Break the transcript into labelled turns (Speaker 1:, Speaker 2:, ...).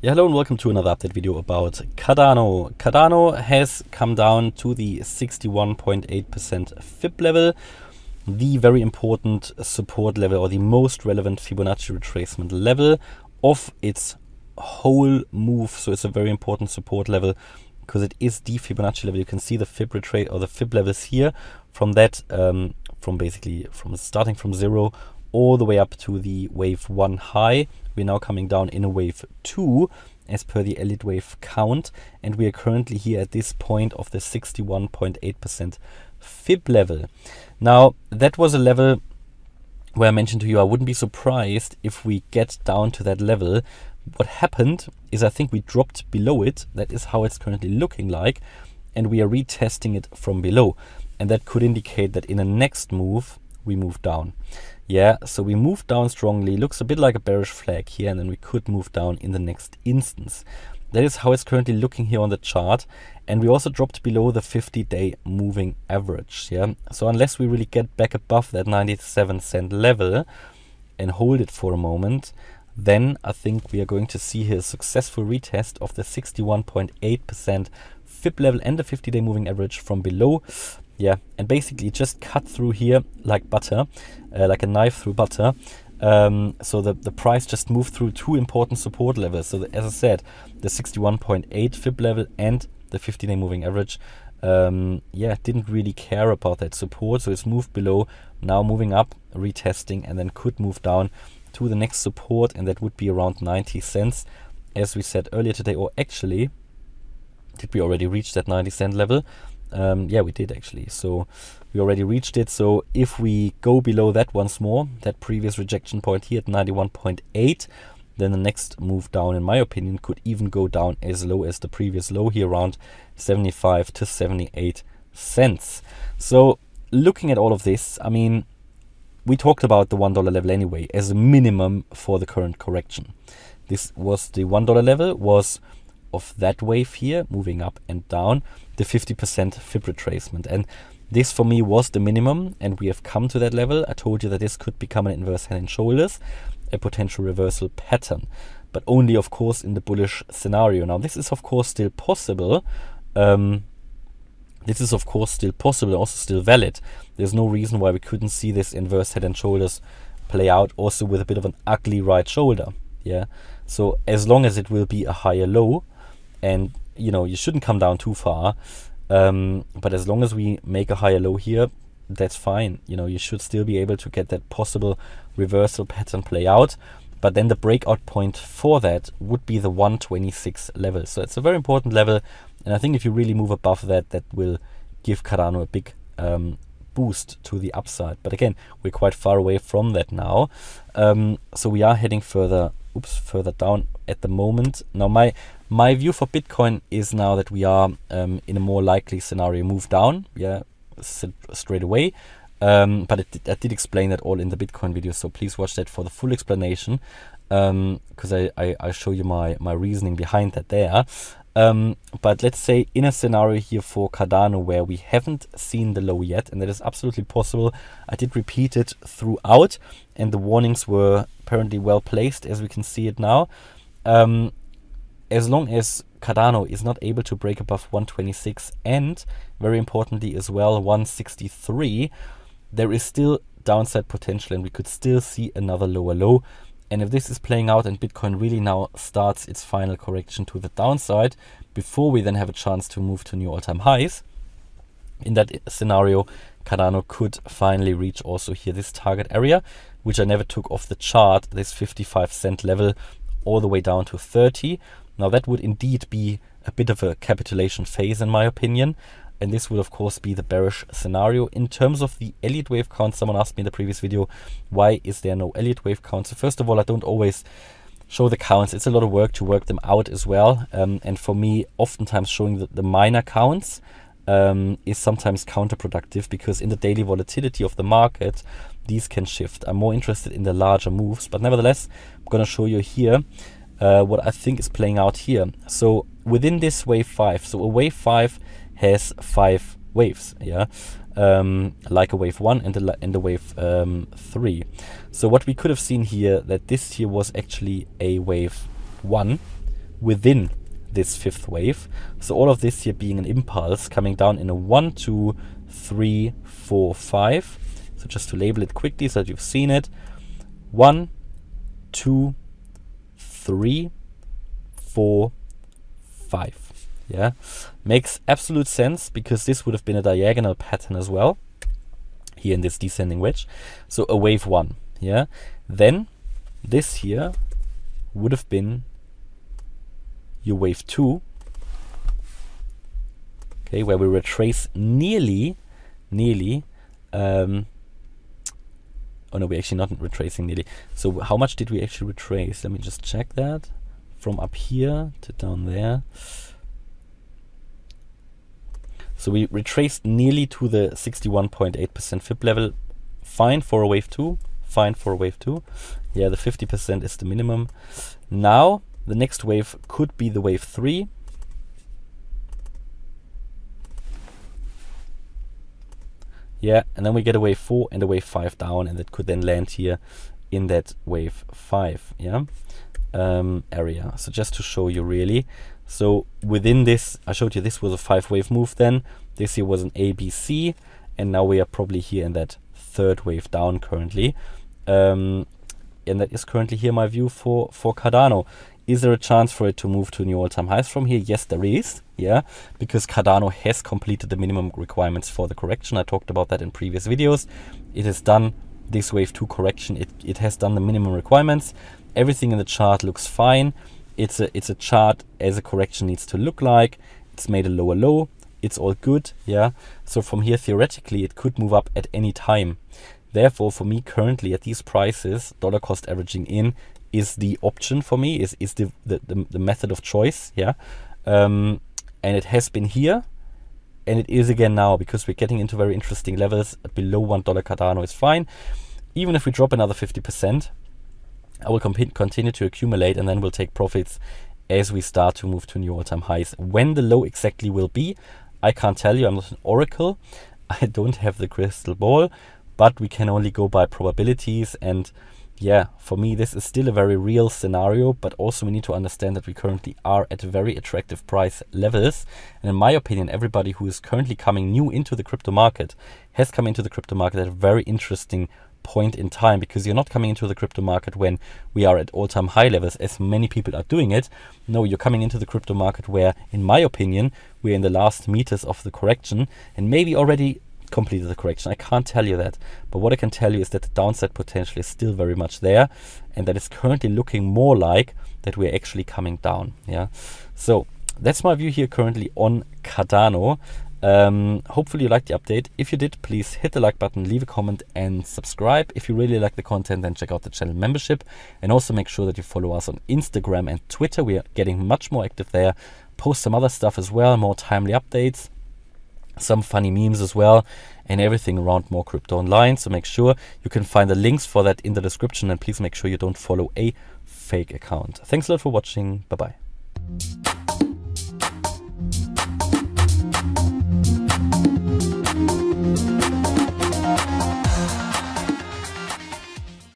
Speaker 1: Yeah, hello and welcome to another update video about Cardano. Cardano has come down to the 61.8% FIB level, the very important support level or the most relevant Fibonacci retracement level of its whole move. So it's a very important support level because it is the Fibonacci level. You can see the FIB retrace or the FIB levels here from that, from starting from 0 all the way up to the wave 1 high. We're now coming down in a wave 2 as per the Elliott wave count, and we are currently here at this point of the 61.8% FIB level. Now that was a level where I mentioned to you I wouldn't be surprised if we get down to that level. What happened is I think we dropped below it. That is how it's currently looking like, and we are retesting it from below, and that could indicate that in a next move we move down. Yeah, so we moved down strongly. Looks a bit like a bearish flag here, and then we could move down in the next instance. That is how it's currently looking here on the chart. And we also dropped below the 50-day moving average. Yeah, so unless we really get back above that 97-cent level and hold it for a moment, then I think we are going to see here a successful retest of the 61.8% FIB level and the 50-day moving average from below. Yeah, and basically just cut through here like butter, like a knife through butter. So the price just moved through two important support levels. So as I said, the 61.8 FIB level and the 50-day moving average, didn't really care about that support. So it's moved below, now moving up, retesting, and then could move down to the next support, and that would be around 90 cents, as we said earlier today. Or actually, did we already reach that 90-cent level? Yeah, we did actually. So we already reached it. So if we go below that once more, that previous rejection point here at 91.8, then the next move down, in my opinion, could even go down as low as the previous low here, around 75 to 78 cents. So looking at all of this, I mean, we talked about the $1 level anyway as a minimum for the current correction. This was the $1 level, was of that wave here, moving up and down, the 50% FIB retracement. And this for me was the minimum, and we have come to that level. I told you that this could become an inverse head and shoulders, a potential reversal pattern, but only of course in the bullish scenario. Now this is of course still possible. Also still valid. There's no reason why we couldn't see this inverse head and shoulders play out also with a bit of an ugly right shoulder. Yeah, so as long as it will be a higher low, and you know, you shouldn't come down too far, but as long as we make a higher low here, that's fine. You know, you should still be able to get that possible reversal pattern play out, but then the breakout point for that would be the 126 level. So it's a very important level, and I think if you really move above that, that will give Cardano a big boost to the upside. But again, we're quite far away from that now, so we are heading further down at the moment. Now my view for Bitcoin is now that we are in a more likely scenario move down, yeah, straight away. But I did explain that all in the Bitcoin video, so please watch that for the full explanation, because I show you my reasoning behind that there. But let's say in a scenario here for Cardano where we haven't seen the low yet, and that is absolutely possible. I did repeat it throughout, and the warnings were apparently well placed, as we can see it now. As long as Cardano is not able to break above 126 and, very importantly as well, 163, there is still downside potential, and we could still see another lower low. And if this is playing out and Bitcoin really now starts its final correction to the downside before we then have a chance to move to new all-time highs, in that scenario Cardano could finally reach also here this target area, which I never took off the chart, this 55-cent level, all the way down to 30. Now that would indeed be a bit of a capitulation phase in my opinion, and this would of course be the bearish scenario. In terms of the Elliott wave count, someone asked me in the previous video, why is there no Elliott wave count? So first of all, I don't always show the counts. It's a lot of work to work them out as well, and for me oftentimes showing the minor counts is sometimes counterproductive, because in the daily volatility of the market these can shift. I'm more interested in the larger moves, but nevertheless I'm going to show you here what I think is playing out here. So within this wave 5, so a wave 5 has 5 waves, yeah, like a wave 1 and a wave 3. So what we could have seen here, that this here was actually a wave 1, within this fifth wave. So all of this here being an impulse coming down in a 1, 2, 3, 4, 5. So just to label it quickly so that you've seen it. 1, 2, 3, 4, 5. Yeah, makes absolute sense because this would have been a diagonal pattern as well here in this descending wedge. So a wave 1. Yeah, then this here would have been your wave 2, okay, where we retrace nearly, oh no, we're actually not retracing nearly. So how much did we actually retrace? Let me just check that. From up here to down there. So we retraced nearly to the 61.8% fib level. Fine for a wave 2. Fine for a wave 2. Yeah, the 50% is the minimum. Now, the next wave could be the wave 3. Yeah, and then we get a wave 4 and a wave 5 down, and that could then land here in that wave 5, yeah, area. So just to show you really. So within this, I showed you this was a 5-wave move then. This here was an A, B, C, and now we are probably here in that third wave down currently. And that is currently here my view for Cardano. Is there a chance for it to move to new all-time highs from here? Yes, there is. Yeah, because Cardano has completed the minimum requirements for the correction. I talked about that in previous videos. It has done this wave 2 correction. It has done the minimum requirements. Everything in the chart looks fine. It's a chart as a correction needs to look like. It's made a lower low. It's all good. Yeah. So from here, theoretically, it could move up at any time. Therefore, for me currently at these prices, dollar cost averaging in is the option for me, is the method of choice. Yeah. And it has been here, and it is again now, because we're getting into very interesting levels. Below $1 Cardano is fine. Even if we drop another 50%, I will continue to accumulate, and then we'll take profits as we start to move to new all-time highs. When the low exactly will be, I can't tell you. I'm not an oracle. I don't have the crystal ball, but we can only go by probabilities. And yeah, for me, this is still a very real scenario, but also we need to understand that we currently are at very attractive price levels. And in my opinion, everybody who is currently coming new into the crypto market has come into the crypto market at a very interesting point in time, because you're not coming into the crypto market when we are at all-time high levels, as many people are doing it. No, you're coming into the crypto market where, in my opinion, we're in the last meters of the correction and maybe already completed the correction. I can't tell you that, but what I can tell you is that the downside potential is still very much there, and that it's currently looking more like that we're actually coming down. Yeah, so that's my view here currently on Cardano. Hopefully you liked the update. If you did, please hit the like button, leave a comment and subscribe. If you really like the content, then check out the channel membership, and also make sure that you follow us on Instagram and Twitter. We are getting much more active there. Post some other stuff as well, more timely updates, some funny memes as well, and everything around more crypto online. So make sure you can find the links for that in the description, and please make sure you don't follow a fake account. Thanks a lot for watching. Bye bye.